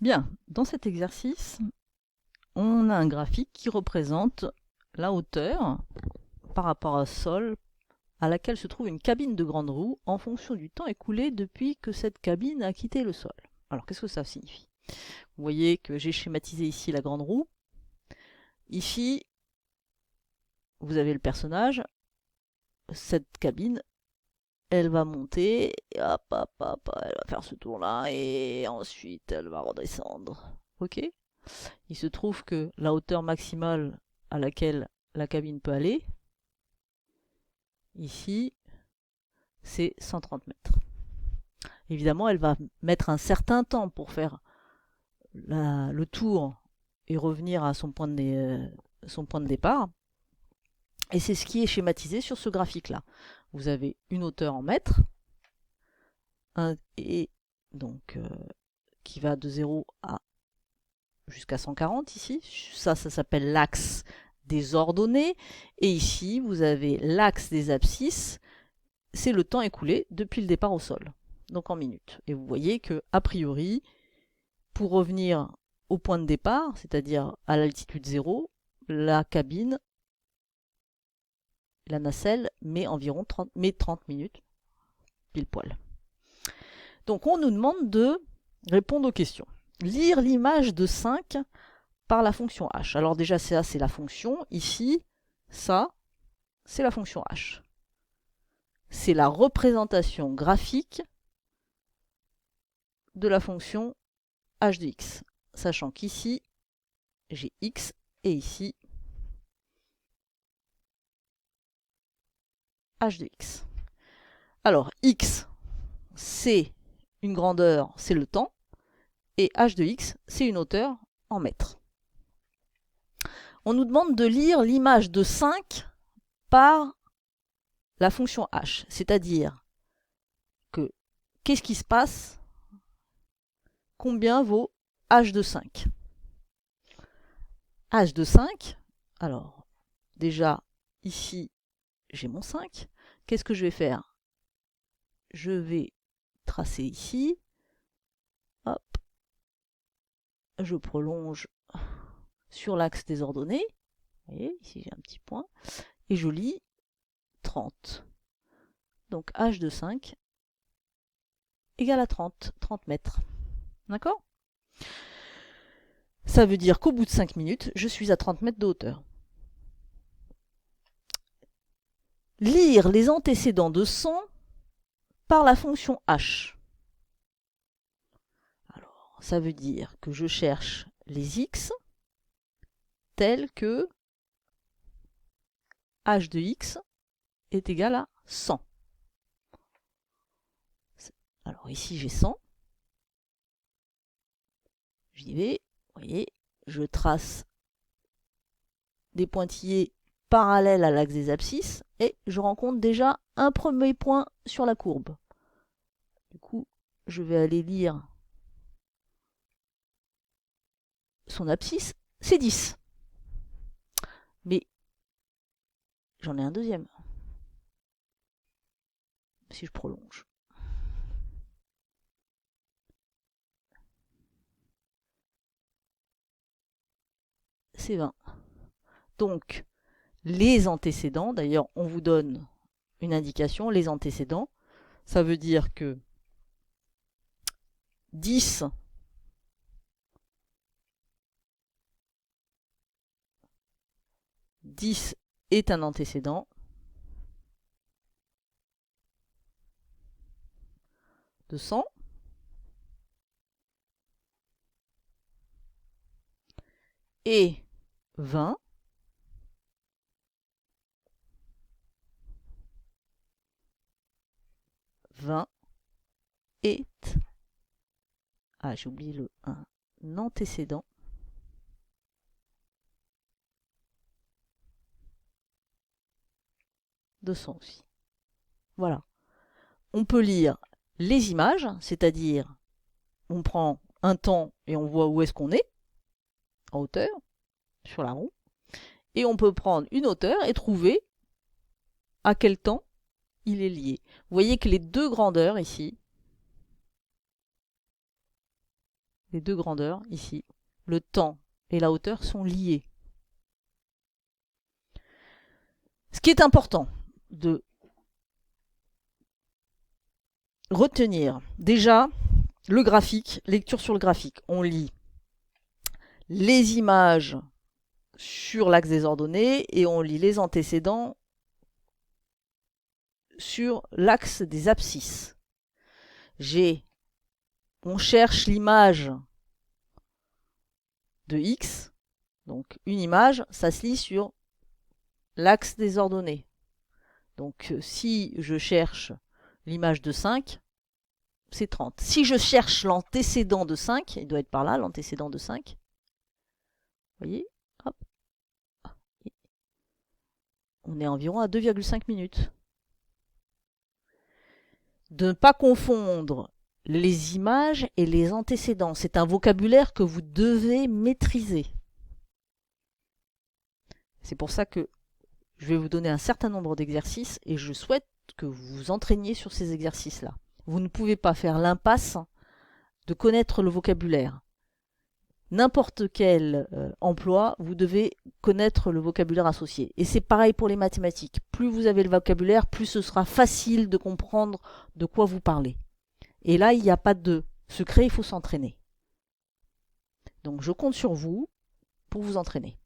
Bien, dans cet exercice, on a un graphique qui représente la hauteur par rapport au sol à laquelle se trouve une cabine de grande roue en fonction du temps écoulé depuis que cette cabine a quitté le sol. Alors qu'est-ce que ça signifie? Vous voyez que j'ai schématisé ici la grande roue. Ici, vous avez le personnage. Cette cabine, elle va monter, et hop, hop, hop, elle va faire ce tour-là, et ensuite elle va redescendre. Ok? Il se trouve que la hauteur maximale à laquelle la cabine peut aller, ici, c'est 130 mètres. Évidemment, elle va mettre un certain temps pour faire le tour et revenir à son point de départ. Et c'est ce qui est schématisé sur ce graphique-là. Vous avez une hauteur en mètres, et donc qui va de 0 à jusqu'à 140 ici. Ça s'appelle l'axe des ordonnées. Et ici, vous avez l'axe des abscisses. C'est le temps écoulé depuis le départ au sol, donc en minutes. Et vous voyez que, a priori, pour revenir au point de départ, c'est-à-dire à l'altitude 0, la cabine, la nacelle, met environ 30 minutes, pile poil. Donc on nous demande de répondre aux questions. Lire l'image de 5 par la fonction h. Alors déjà, ça, c'est la fonction. Ici, ça, c'est la fonction h. C'est la représentation graphique de la fonction h de x. Sachant qu'ici, j'ai x et ici, h de x. Alors, x, c'est une grandeur, c'est le temps. Et h de x, c'est une hauteur en mètres. On nous demande de lire l'image de 5 par la fonction h. C'est-à-dire que, qu'est-ce qui se passe? Combien vaut h de 5? H de 5, alors, déjà, ici, j'ai mon 5. Qu'est-ce que je vais faire? Je vais tracer ici. Hop. Je prolonge sur l'axe des ordonnées. Vous voyez, ici j'ai un petit point. Et je lis 30. Donc h de 5 égale à 30 mètres. D'accord? Ça veut dire qu'au bout de 5 minutes, je suis à 30 mètres de hauteur. Lire les antécédents de 100 par la fonction h. Alors, ça veut dire que je cherche les x tels que h de x est égal à 100. Alors ici j'ai 100. J'y vais, vous voyez, je trace des pointillés parallèles à l'axe des abscisses et je rencontre déjà un premier point sur la courbe. Du coup, je vais aller lire son abscisse, c'est 10. Mais j'en ai un deuxième. Si je prolonge. C'est 20. Donc, les antécédents, d'ailleurs, on vous donne une indication, les antécédents, ça veut dire que 10 est un antécédent de 100. Et 20 est, j'ai oublié le 1, un antécédent de 100 aussi. Voilà. On peut lire les images, c'est-à-dire on prend un temps et on voit où est-ce qu'on est, en hauteur, sur la roue. Et on peut prendre une hauteur et trouver à quel temps il est lié. Vous voyez que les deux grandeurs ici, les deux grandeurs ici, le temps et la hauteur sont liés. Ce qui est important de retenir, déjà, le graphique, lecture sur le graphique. On lit les images sur l'axe des ordonnées et on lit les antécédents sur l'axe des abscisses. On cherche l'image de x, donc une image, ça se lit sur l'axe des ordonnées. Donc si je cherche l'image de 5, c'est 30. Si je cherche l'antécédent de 5, il doit être par là, l'antécédent de 5. Vous voyez, hop. On est environ à 2,5 minutes. De ne pas confondre les images et les antécédents. C'est un vocabulaire que vous devez maîtriser. C'est pour ça que je vais vous donner un certain nombre d'exercices et je souhaite que vous vous entraîniez sur ces exercices-là. Vous ne pouvez pas faire l'impasse de connaître le vocabulaire. N'importe quel emploi, vous devez connaître le vocabulaire associé. Et c'est pareil pour les mathématiques. Plus vous avez le vocabulaire, plus ce sera facile de comprendre de quoi vous parlez. Et là, il n'y a pas de secret, il faut s'entraîner. Donc je compte sur vous pour vous entraîner.